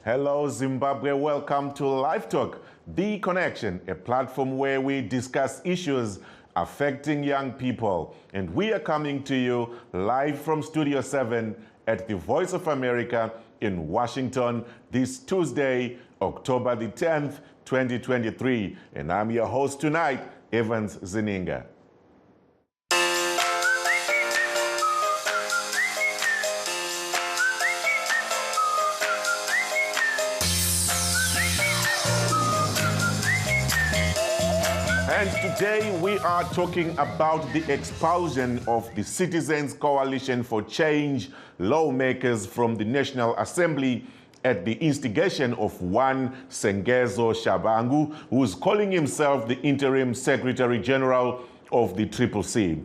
Hello, Zimbabwe. Welcome to Livetalk, The Connection, a platform where we discuss issues affecting young people. And we are coming to you live from Studio 7 at the Voice of America in Washington this Tuesday, October the 10th, 2023. And I'm your host tonight, Evans Zininga. And today we are talking about the expulsion of the Citizens Coalition for Change lawmakers from the National Assembly at the instigation of one Sengezo Shabangu, who is calling himself the interim Secretary General of the CCC.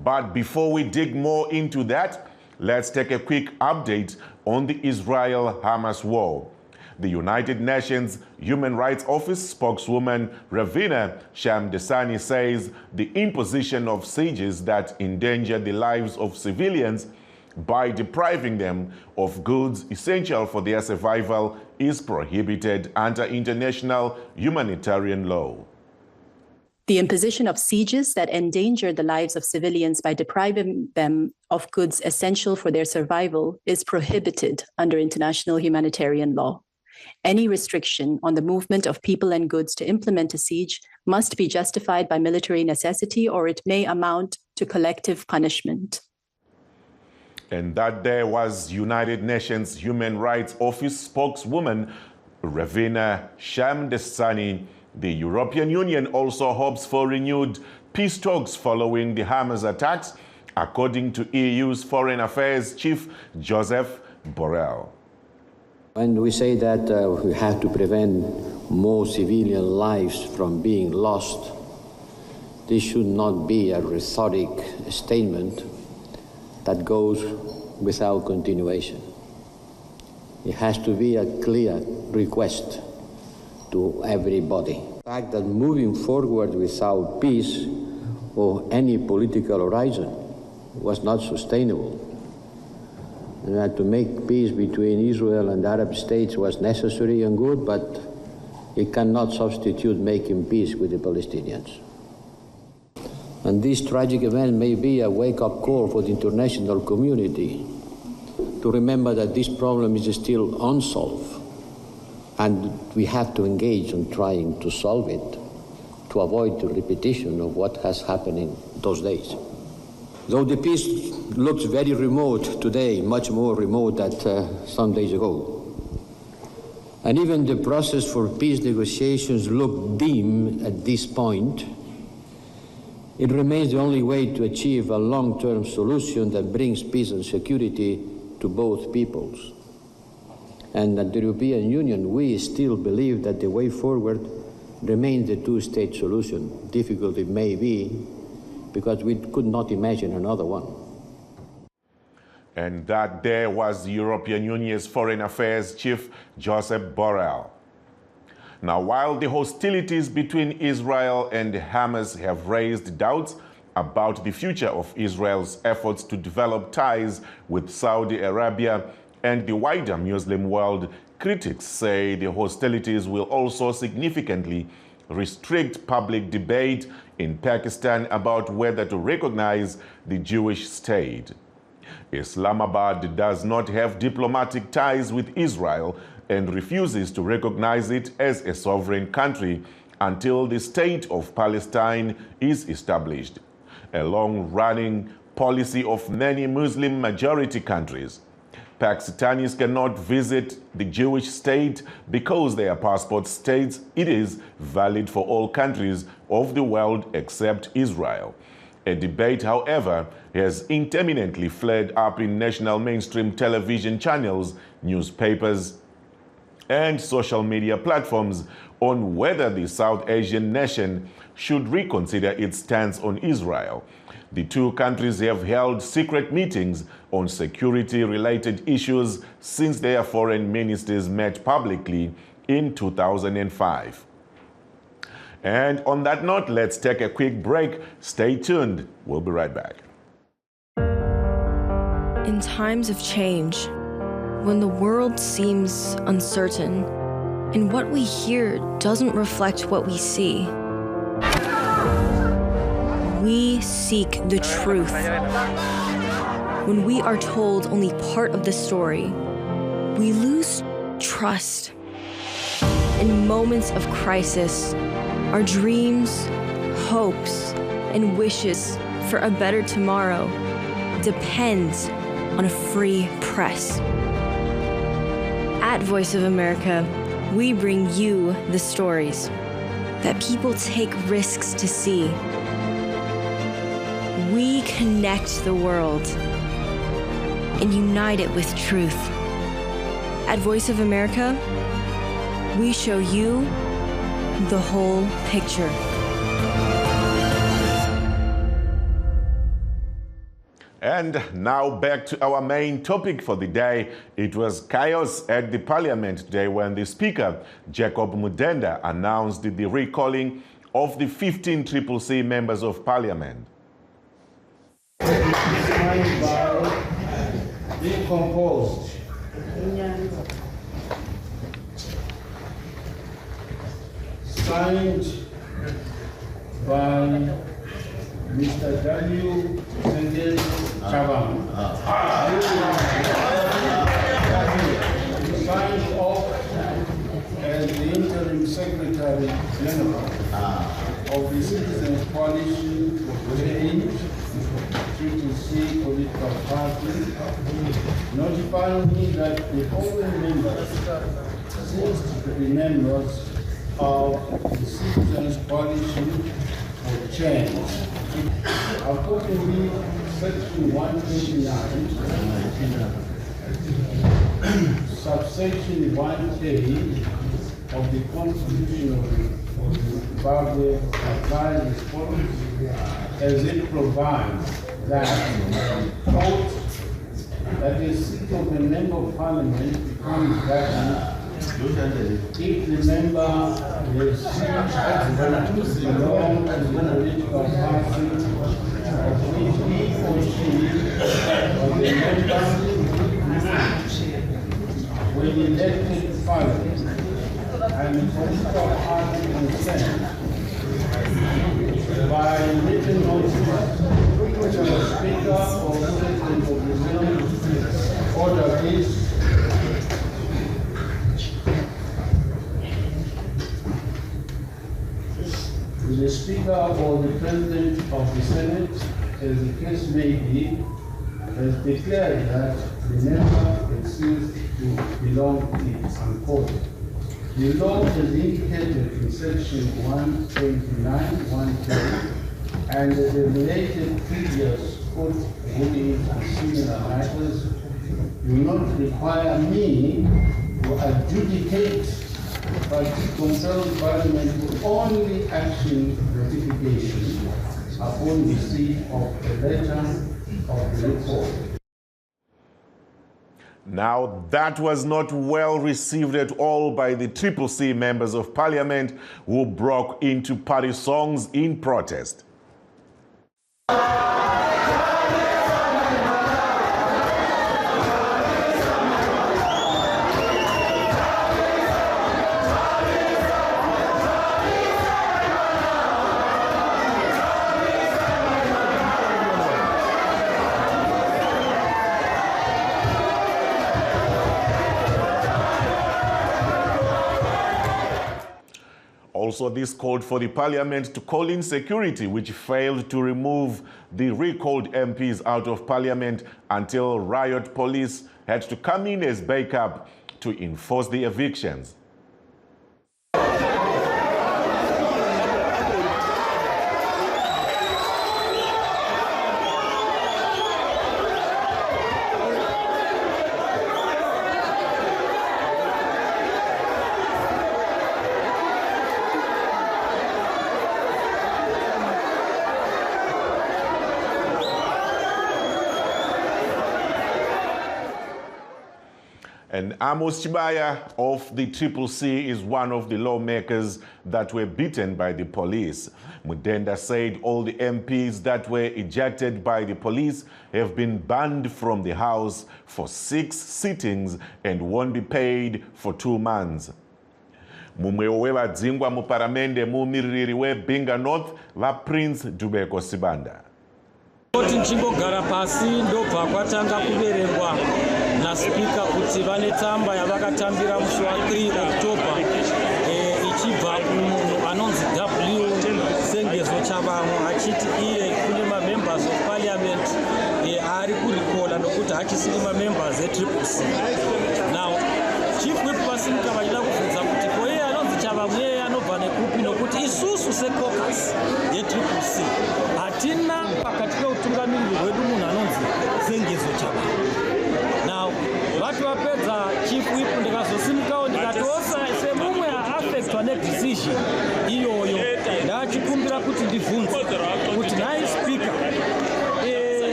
But before we dig more into that, let's take a quick update on the Israel-Hamas war. The United Nations Human Rights Office spokeswoman Ravina Shamdasani says the imposition of sieges that endanger the lives of civilians by depriving them of goods essential for their survival is prohibited under international humanitarian law. The imposition of sieges that endanger the lives of civilians by depriving them of goods essential for their survival is prohibited under international humanitarian law. Any restriction on the movement of people and goods to implement a siege must be justified by military necessity, or it may amount to collective punishment. And that there was United Nations Human Rights Office spokeswoman Ravina Shamdasani. The European Union also hopes for renewed peace talks following the Hamas attacks, according to EU's Foreign Affairs Chief Joseph Borrell. When we say that we have to prevent more civilian lives from being lost, this should not be a rhetoric statement that goes without continuation. It has to be a clear request to everybody. The fact that moving forward without peace or any political horizon was not sustainable. And that to make peace between Israel and the Arab states was necessary and good, but it cannot substitute making peace with the Palestinians. And this tragic event may be a wake-up call for the international community to remember that this problem is still unsolved, and we have to engage in trying to solve it to avoid the repetition of what has happened in those days. Though the peace looks very remote today, much more remote than some days ago, and even the process for peace negotiations look dim at this point, it remains the only way to achieve a long-term solution that brings peace and security to both peoples. And at the European Union, we still believe that the way forward remains the two-state solution. Difficult it may be, because we could not imagine another one. And that there was the European Union's Foreign Affairs Chief Joseph Borrell. Now, while the hostilities between Israel and Hamas have raised doubts about the future of Israel's efforts to develop ties with Saudi Arabia and the wider Muslim world, critics say the hostilities will also significantly restrict public debate in Pakistan about whether to recognize the Jewish state. Islamabad does not have diplomatic ties with Israel and refuses to recognize it as a sovereign country until the state of Palestine is established, a long-running policy of many Muslim-majority countries. Pakistanis cannot visit the Jewish state because their passport states it is valid for all countries of the world except Israel. A debate, however, has intermittently flared up in national mainstream television channels, newspapers, and social media platforms on whether the South Asian nation should reconsider its stance on Israel. The two countries have held secret meetings on security-related issues since their foreign ministers met publicly in 2005. And on that note, let's take a quick break. Stay tuned. We'll be right back. In times of change, when the world seems uncertain and what we hear doesn't reflect what we see. We seek the truth. When we are told only part of the story, we lose trust. In moments of crisis, our dreams, hopes, and wishes for a better tomorrow depends on a free press. At Voice of America, we bring you the stories that people take risks to see. We connect the world and unite it with truth. At Voice of America, we show you the whole picture. And now back to our main topic for the day. It was chaos at the Parliament today when the Speaker, Jacob Mudenda, announced the recalling of the 15 CCC members of Parliament. Signed by decomposed. Signed by Mr. W. Sengel Chabam. Signed off as the interim secretary general of the Citizens Coalition for Change, CCC political party, notifying me that the following members ceased to be members of the Citizens Coalition for Change. Accordingly, Section 129, subsection 1A of the Constitution of Zimbabwe applies as follows, as it provides that, quote, that the seat of a member of Parliament becomes vacant if the member is belong to the political party of which he or she was a member when elected to Parliament, and the political party consent by written notice to the Speaker or President of the Senate, order is the Speaker or the President of the Senate, as the case may be, has declared that the member is ceased to belong to it, unquote. The law is indicated in section 129, 110, and the related previous court rulings on similar matters do not require me to adjudicate, but compels Parliament to only action ratification upon receipt of the letter of the report. Now, that was not well received at all by the CCC members of Parliament who broke into party songs in protest. Also, this called for the Parliament to call in security, which failed to remove the recalled MPs out of Parliament until riot police had to come in as backup to enforce the evictions. And Amos Chibaya of the CCC is one of the lawmakers that were beaten by the police. Mudenda said all the MPs that were ejected by the police have been banned from the House for 6 sittings and won't be paid for 2 months. Mumwe wevadzingwa muparamende mumiririri weBinga North vaPrince Dubeko Sibanda. Kuti nchimbogara pasi ndobva kwatanga kuverengwa naSpeaker kuti vane tsamba yavakatambira musi wa3 October ichibva kumunhu anonzi W Sengezo Chavamwe achiti iye kune ma-members of parliament ari kurikola nokuti hachisiri ma-members eCCC. Now Chief Whip Pasimka vachida kubvunza kuti ko iye anonzi Chavamwe anobva nekupi nokuti isusu secaucus yeCCC hatina pakati peutungamiriri hwedu munhu anonzi Sengezo Chavamwe. Now vati vapedza Chief Whip ndikazosimukawo ndikati osa semumwe aaffectwa nedecision iyoyo ndachikumbira kuti ndibvunze kuti nhai Speaker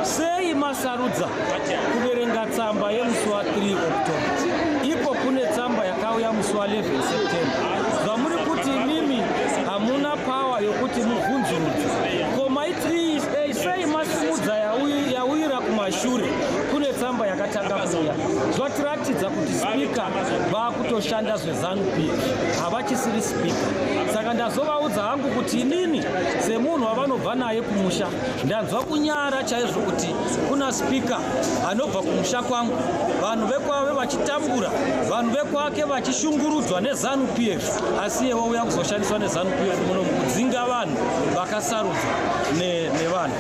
sei masarudza kuverenga tsamba yemusi wa3 October iko kune tsamba yakauya musi wa11 September zvamuri kuti mimi hamuna power yokuti mubvunzurudze koma sei masimudza yawira kumashure kune tsamba yakatanga kuuya zvatiratidza kuti Speaker vakutoshanda zveZANU-PF havachisiri Speaker. Saka ndazovaudza hangu kuti inini semunhu wavanobva naye kumusha ndanzwa kunyara chaizvo kuti kuna Speaker anobva kumusha kwangu vanhu vekwave vachitambura vanhu vekwake vachishungurudzwa neZANU-PF asi iye wauya kuzoshandiswa neZANU-PF muno mukudzinga vanhu vakasarudzwa nevanhu.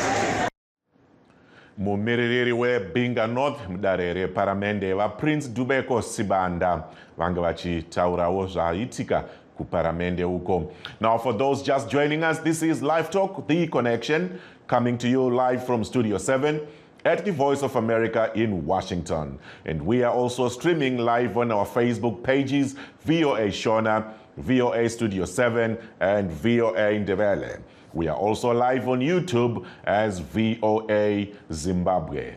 Mumiririri weBinga North mudare reparamende vaPrince Dubeko Sibanda vange vachitaurawo zvaitika kuparamende uko. Now for those just joining us, this is Live Talk, The Connection, coming to you live from Studio 7 at the Voice of America in Washington. And we are also streaming live on our Facebook pages, VOA Shona, VOA Studio 7, and VOA Ndebele. We are also live on YouTube as VOA Zimbabwe.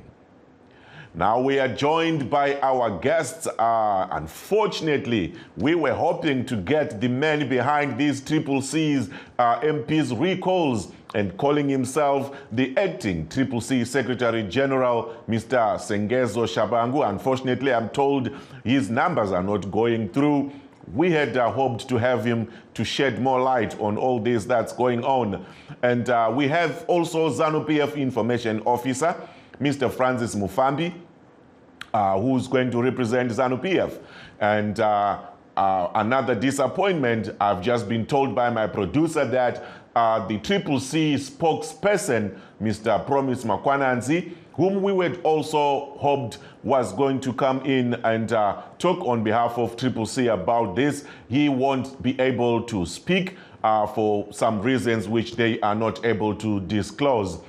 Now we are joined by our guests. Unfortunately, we were hoping to get the man behind these CCC's MPs recalls and calling himself the acting CCC Secretary General, Mr. Sengezo Shabangu. Unfortunately, I'm told his numbers are not going through. We had hoped to have him to shed more light on all this that's going on. And we have also ZANU-PF Information Officer, Mr. Francis Mufambi, who's going to represent ZANU-PF. And another disappointment, I've just been told by my producer that the CCC spokesperson, Mr. Promise Makwananzi, whom we had also hoped was going to come in and talk on behalf of CCC about this. He won't be able to speak for some reasons which they are not able to disclose.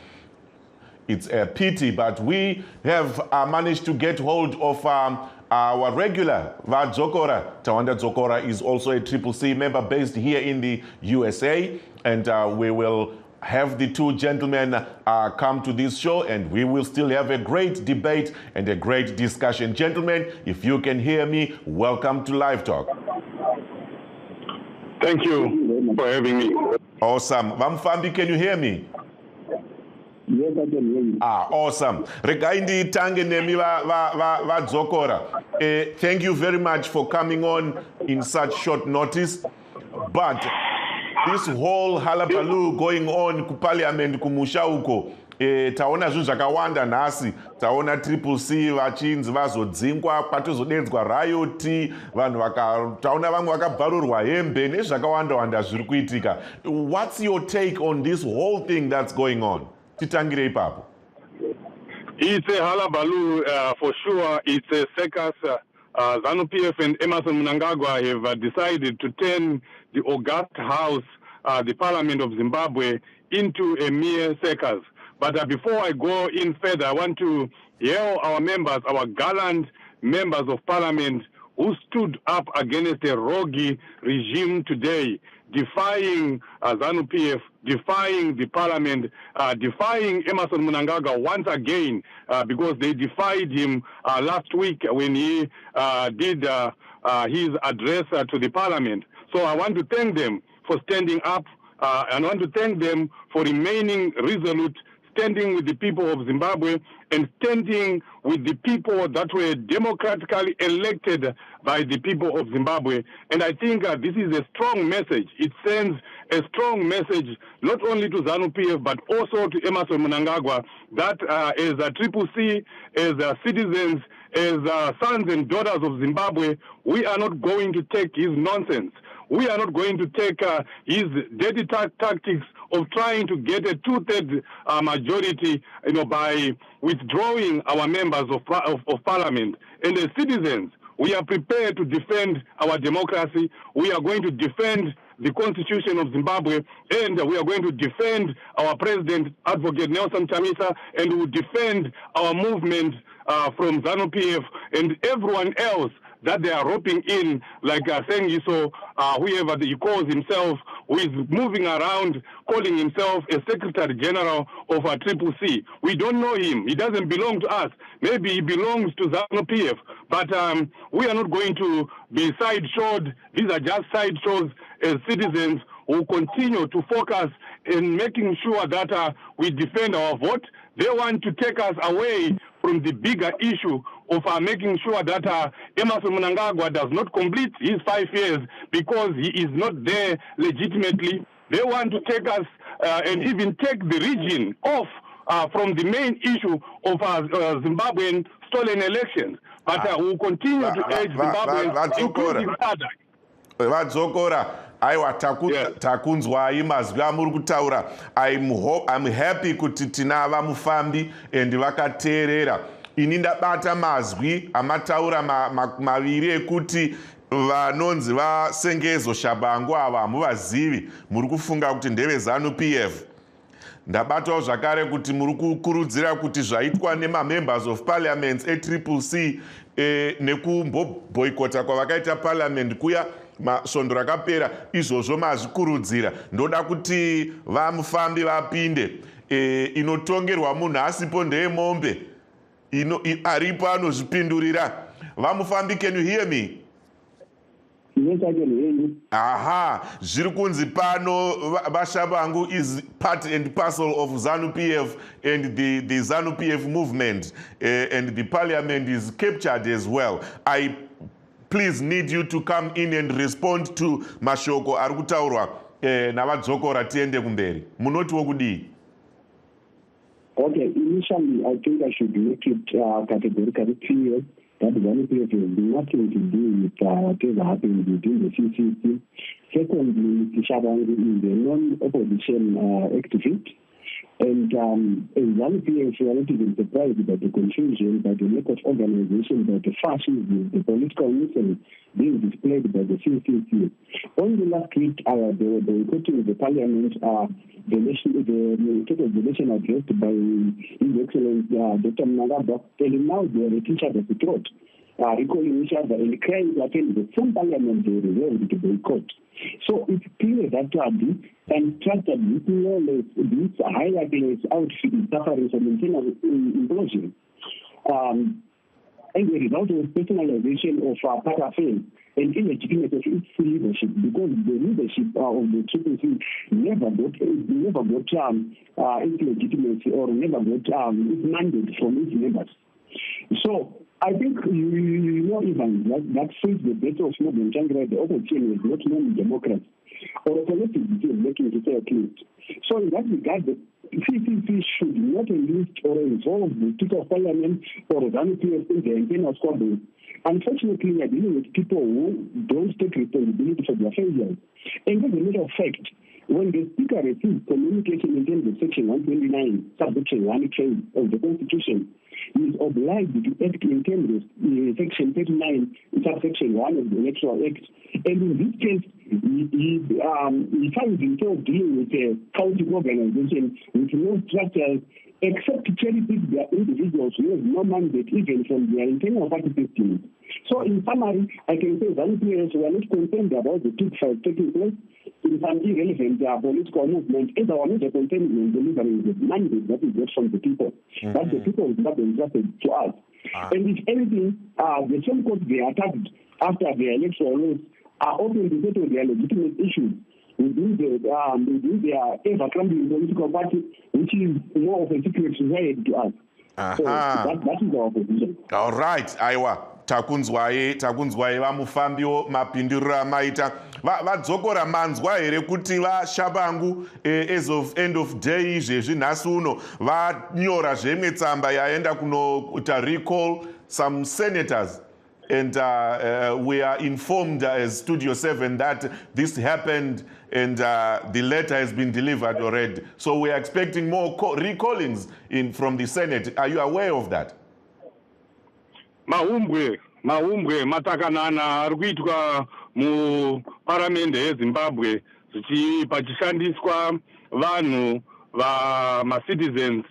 It's a pity, but we have managed to get hold of our regular Dzokora. Tawanda Dzokora is also a CCC member based here in the USA, and we will have the two gentlemen come to this show, and we will still have a great debate and a great discussion. Gentlemen, if you can hear me, welcome to Live Talk. Thank you for having me. Awesome. Vamfambi, can you hear me? Yes, I can hear you. Awesome. Regaindi tange nemi va Dzokora. Thank you very much for coming on in such short notice. But this whole halabaloo going on ku parliament kumusha uko, taona zvinhu zvakawanda nhasi. Taona CCC vachinzi vazodzingwa, patozodedzwa riot, vanhu taona vamwe vakabvarurwa hembe nezvakawanda zviri kuitika. What's your take on this whole thing that's going on? Titangire ipapo. It's a halabaloo for sure. It's a circus. ZANU-PF and Emerson Mnangagwa have decided to turn the august house, the Parliament of Zimbabwe, into a mere circus. But before I go in further, I want to hail our members, our gallant members of Parliament who stood up against a rogue regime today. defying ZANU-PF, defying the parliament, defying Emmerson Mnangagwa once again, because they defied him last week when he did his address to the parliament. So I want to thank them for standing up, and I want to thank them for remaining resolute, standing with the people of Zimbabwe and standing with the people that were democratically elected by the people of Zimbabwe. And I think this is a strong message. It sends a strong message not only to ZANU-PF but also to Emmerson Mnangagwa that as a CCC, as citizens, as sons and daughters of Zimbabwe, we are not going to take his nonsense. We are not going to take his dirty tactics of trying to get a two-thirds majority, by withdrawing our members of parliament. And as citizens, we are prepared to defend our democracy. We are going to defend the Constitution of Zimbabwe, and we are going to defend our President, Advocate Nelson Chamisa, and we will defend our movement from ZANU-PF and everyone else that they are roping in, like Sengiso, whoever he calls himself, who is moving around calling himself a Secretary General of CCC. We don't know him. He doesn't belong to us. Maybe he belongs to ZANU-PF, but we are not going to be sideshowed. These are just sideshows as citizens who continue to focus in making sure that we defend our vote. They want to take us away from the bigger issue of making sure that Emmerson Mnangagwa does not complete his 5 years because he is not there legitimately. They want to take us and even take the region off from the main issue of Zimbabwean stolen elections. But we will continue to urge Zimbabweans, including others. Vadzokora aiwa takunzwai mazwi amuri kutaura. I'm happy kuti tina vamufambi and vakateerera. Ini ndabata mazwi amataura maviri ekuti vanonzi vasengezo shabangu ava hamuvazivi, muri kufunga kuti ndeve ZANU-PF. Ndabatawo zvakare kuti muri kukurudzira kuti zvaitwa nemamembers of parliaments eCCC nekuboycota kwavakaita parliament kuya masvondo rakapera, izvozvo mazvikurudzira. Ndoda kuti vamufambi vapinde. Inotongerwa munhu asipo ndeyemombe, aripo anozvipindurira. Vamufambi, can you hear me? Yes, I can hear you. Aha, zviri kunzi pano Vashabangu is part and parcel of ZANU-PF and the ZANU-PF movement, and the parliament is captured as well. I please need you to come in and respond to mashoko ari kutaurwa navadzokora tiende kumberi. Munotiwo kudii? Okay, initially I think I should make it categorically clear that ZANU-PF has nothing to do with whatever happened within the CCC. Secondly, Shabangu is a non-opposition activist. And in ZANU-PF, we are not even surprised by the confusion, by the lack of organization, by the fascism, the political mission being displayed by the CCC. Only last week, they were boycotting the parliament, the nation addressed by His Excellency Dr. Mnangagwa, and now they are at each other's throat, recalling each other and crying to attend the same parliament they resolved to boycott. So it's clear that and trust that this higher place outfit is suffering from internal implosion. And the result of personalization of power affairs and illegitimacy of its leadership, because the leadership of the CCC never got its legitimacy or never got its mandate from its members. So I think you know even that since the death of Snowden Changra, the opposition was not known democracy or a collective decision-making to say at least. So in that regard, the CCC should not enlist or involve the Speaker of Parliament or ZANU-PF in the internal squabbles. Unfortunately, we are dealing with people who don't take responsibility for their failures. And as a matter of fact, when the Speaker receives communication in terms of Section 129, Subsection 1K of the Constitution, he is obliged to act in terms of Section 39, Subsection 1 of the Electoral Act. And in this case, he finds himself dealing with a county organization with no structures except to cherry-pick their individuals who have no mandate even from their internal party systems. So in summary, I can say that we are not concerned about the 2 fights taking place. in some irrelevant political movement, as our major concern in delivering the mandate that we get from the people. That the people of Zimbabwe entrusted to us. And if anything, the same courts they attacked after the electoral laws are open to settle their legitimate issues within their ever-crumbling political party, which is more of a secret society to us. So that is our position. All right, aiwa. Takunzwai vamufambiwo mapinduriro amaita vadzokora manzwa here kuti vashabangu as of end of day izvezvi nhasi uno vanyora zvemwe tsamba yaenda kunoita recall some senators. And we are informed as Studio 7 that this happened and the letter has been delivered already. So we are expecting more recallings from the Senate. Are you aware of that? Mahumbwe matakanana ari kuitwa mu Parliament yeZimbabwe pachishandiswa vanhu citizens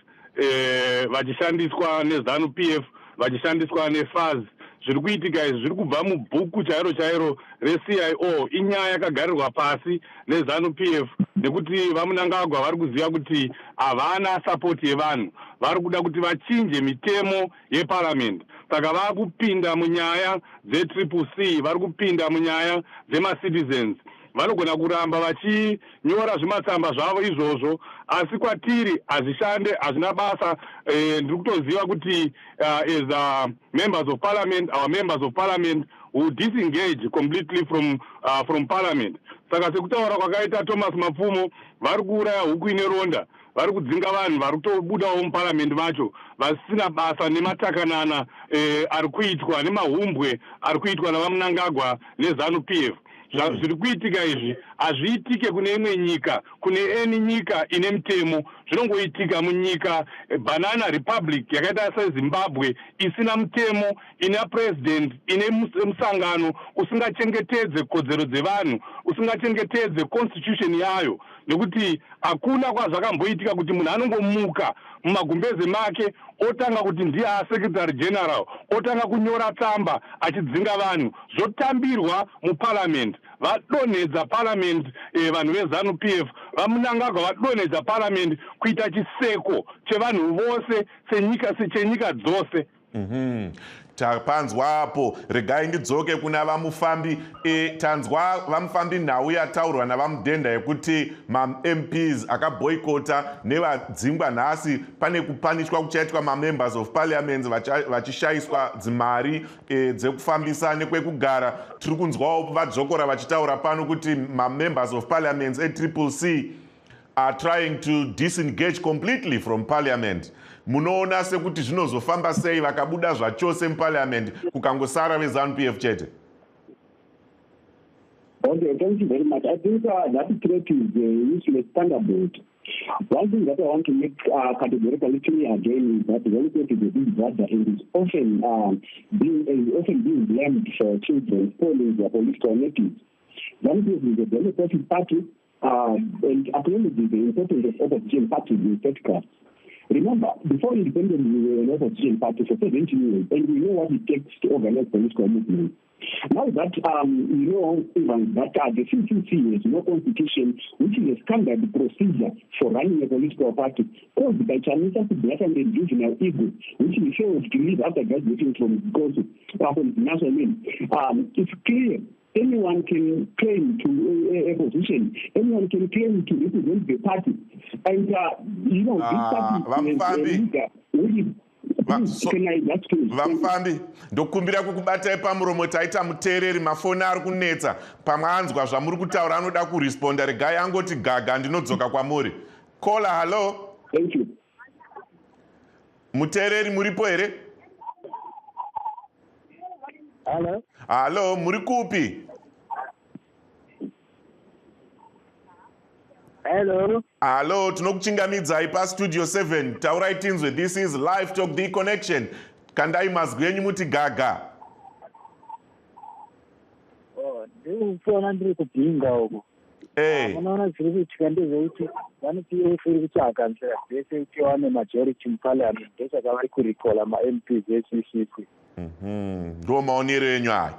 vachishandiswa neZANU-PF vachishandiswa neFAZ. Zviri kuitika izvi zviri kubva mubhuku chairo reCIO. Inyaya yakagarirwa pasi neZANU-PF nekuti vamunangagwa vari kuziva kuti havana sapoti yevanhu. Vari kuda kuti vachinje mitemo yeParliament. Saka vari kupinda munyaya dzeCCC, vari kupinda munyaya dzemacitizens. Vanogona kuramba vachinyora zvimatsamba zvavo izvozvo, asi kwatiri hazvishande, hazvina basa. Ndiri kutoziva kuti as members of Parliament, our members of Parliament will disengage completely from Parliament. Saka sekutaura kwakaita Thomas Mapfumo, vari kuuraya huku ine ronda, vari kudzinga vanhu vari kutobudawo muParliament macho vasina basa nematakanana ari kuitwa nemahumbwe ari kuitwa navamunangagwa neZANU-PF. Zviri kuitika izvi hazviitike kune imwe nyika, kune eni nyika ine mitemo. Zvinongoitika munyika Banana Republic yakaita seZimbabwe isina mutemo, ine president, ine musangano usingachengetedze kodzero dzevanhu, usingachengetedze constitution yayo. Nekuti hakuna kwazvakamboitika kuti munhu anongomuka mumagumbeze make otanga kuti ndiye secretary general, otanga kunyora tsamba achidzinga vanhu. Zvotambirwa muParliament. Vadonedza Parliament vanhu veZANU-PF, vamunangagwa vadonedza Parliament kuita chiseko chevanhu vose chenyika dzose. Tapanzwapo regai ndidzoke kuna vamufambi tanzwa vamufambi nhau yataurwa navamudhenda yekuti ma-MPs akaboycota nevadzingwa nhasi pane kupanishwa kuchaitwa ma-members of parliament vachishayiswa dzimari dzekufambisa nekwekugara. Tiri kunzwawo vadzokora vachitaura pano kuti ma-members of parliaments eCCC are trying to disengage completely from parliament. Munoona sekuti zvinozofamba sei vakabuda zvachose muParliament kukangosara veZANU-PF chete? Okay, thank you very much. I think that threat is useless thunderbolt. One thing that I want to make categorically clear again is that when it is a big brother, it is often being blamed for children following their political motives. ZANU-PF is a democratic party and acknowledges the importance of opposition parties in statecraft. Remember, before independence, we were an opposition party for 70 years, and we know what it takes to organize political movements. Now that we know even that the CCC has no constitution, which is a standard procedure for running a political party, caused by Chinese blatant and juvenile ego, which we failed to leave after graduating from national name. It's clear. Anyone can claim to a position. Anyone can claim to represent the party. And, this party Vamufambi, ndokumbira kukubatai pamuromo taita mutereri mafoni ari kunetsa. Pamwanzwa zvamuri kutaura anoda kuresponda. Regai angoti gaga ndinodzoka kwamuri. Kola, hello. Thank you. Mutereri muripo here? Hello. Hello, muri kupi? Hello. Hello, tinokuchingamidzai pa Studio 7. Taurai tinzwe, this is Livetalk, the connection. Kandai mazwi enyu muti gaga. Ndikufona ndiri kubhinga uko. Unoona zviri kuitika ndezvekuti ZANU-PF iri kutsvaga nzira dzese kuti wane majority muParliament. Ndosaka vari kurikola ma-MPs eCCC. Ndo maonero enyu aya.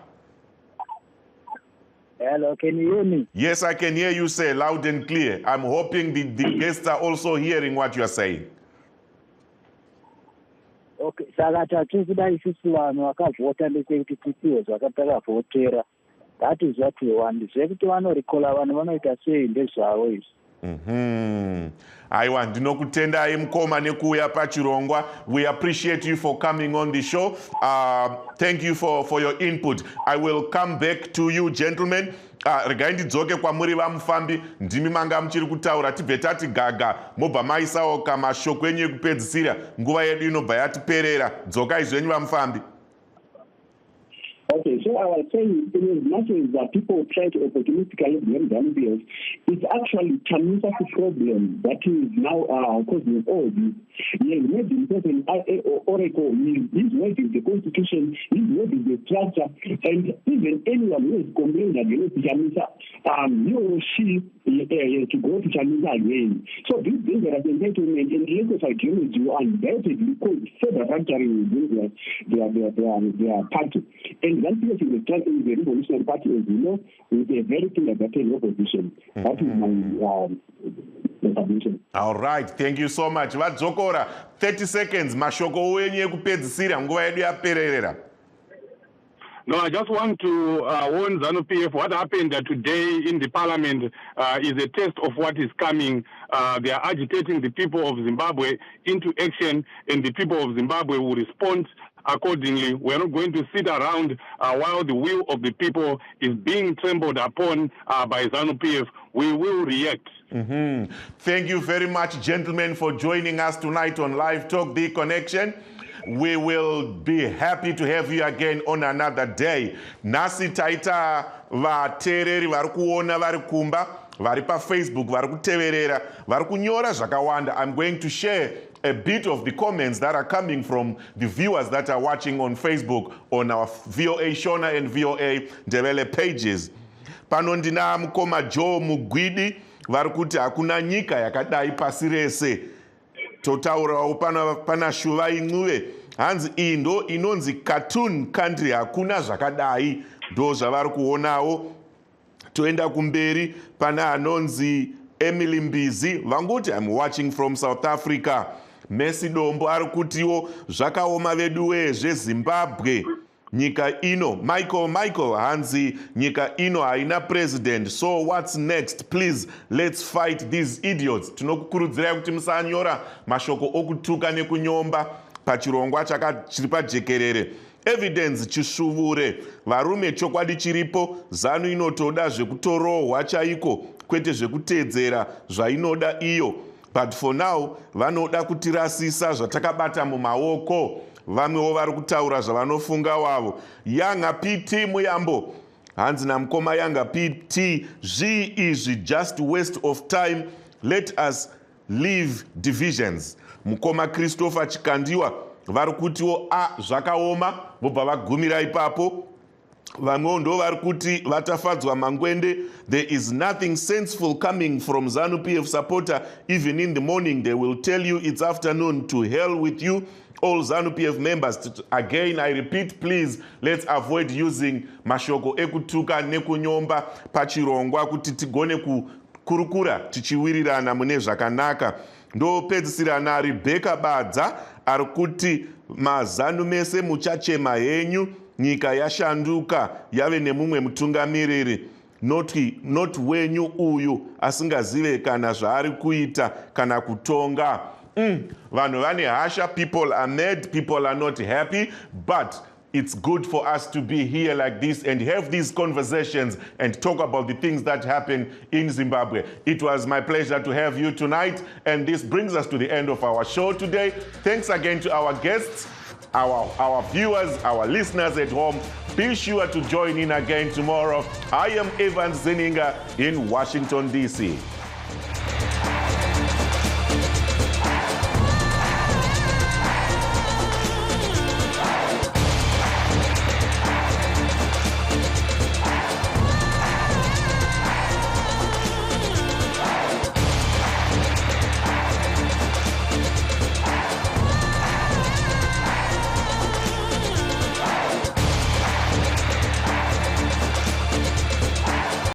Hello, can you hear me? Yes, I can hear you say loud and clear. I'm hoping the guests are also hearing what you are saying. Okay, saka tatikuda isusu vanhu vakavhota ndechekuti tipiwe zvakatakavhotera. That is what we want. Zvekuti vanorikola vanhu vanoita sei ndezvavo izvi. Aiwa, ndinokutendai mukoma nekuuya pachirongwa. We appreciate you for coming on the show. Thank you for your input. I will come back to you, gentlemen. Regai ndidzoke kwamuri vamufambi, ndimi manga muchiri kutaura, tibve tati gaga, mobva maisawo kamashoko enyu ekupedzisira, nguva yedu inobva yatiperera. Dzokai zvenyu vamufambi. Okay, so I was saying, as much as people try to opportunistically blame Zambians, it's actually Chamisa's problem that is now causing all this. Imagine person Oracle, he's working the constitution, he's working the structure, and even anyone who is complaining against Chamisa, he or she to go to Chamisa again. So this dangerous entitlement and lack of ideology undoubtedly cause further fracturing within their party. And that is the struggle in the Revolutionary Party, as you know, with a very clear battle opposition. That is my submission. All right, thank you so much. Vadzokora, 30 seconds, mashoko wenyu ekupedzisira, nguva yedu yapererera. No, I just want to warn ZANU-PF what happened today in the parliament is a test of what is coming. They are agitating the people of Zimbabwe into action, and the people of Zimbabwe will respond accordingly. We are not going to sit around while the will of the people is being trampled upon by ZANU-PF. We will react. Thank you very much, gentlemen, for joining us tonight on Live Talk, The Connection. We will be happy to have you again on another day. Nasi taita vatereri vari kuona vari kumba, vari paFacebook, vari kuteverera, vari kunyora zvakawanda. I'm going to share a bit of the comments that are coming from the viewers that are watching on Facebook on our VOA Shona and VOA Ndebele pages. Pano ndina mukoma Joe Mugwidi vari kuti hakuna nyika yakadai pasi rese. Totaurawo pana shuva imwe hanzi iyi ndo inonzi cartoon country, hakuna zvakadai, ndo zvavari kuonawo. Toenda kumberi, pana anonzi Emily Mbizi vanguti I'm watching from South Africa. Messi Dombo ari kutiwo zvakaoma vedu zveZimbabwe. Nyika ino, Michael hanzi nyika ino haina president, so what's next? Please, let's fight these idiots. Tinokukurudzirai kuti musanyora mashoko okutuka nekunyomba pachirongwa chiri pajekerere. Evidence chisvuvure, varume chokwadi chiripo, ZANU inotoda zvekutorohwa chaiko, kwete zvekuteedzera zvainoda iyo. But for now, vanoda kutirasisa zvatakabata mumaoko. Vamwewo vari kutaura zvavanofunga wavo. Yanga PT Muyambo hanzi namukoma Yanga PT, izvi just waste of time, let us leave divisions. Mukoma Christopher Chikandiwa vari kutiwo zvakaoma, vobva vagumira ipapo. Vamwewo ndo vari kuti vatafadzwa mangwende. There is nothing senseful coming from ZANU-PF supporter. Even in the morning they will tell you it's afternoon. To hell with you. All ZANU-PF members, again I repeat, please let's avoid using mashoko ekutuka nekunyomba pachirongwa kuti tigone kukurukura tichiwirirana mune zvakanaka. Ndopedzisira na Rebecca Badza ari kuti mazanu mese muchachema henyu, nyika yashanduka yave nemumwe mutungamiriri. Not wenyu uyu asingazive kana zvaari kuita kana kutonga. Vanhu vane hasha, people are mad, people are not happy, but it's good for us to be here like this and have these conversations and talk about the things that happen in Zimbabwe. It was my pleasure to have you tonight, and this brings us to the end of our show today. Thanks again to our guests, our viewers, our listeners at home. Be sure to join in again tomorrow. I am Evan Zeninga in Washington, D.C.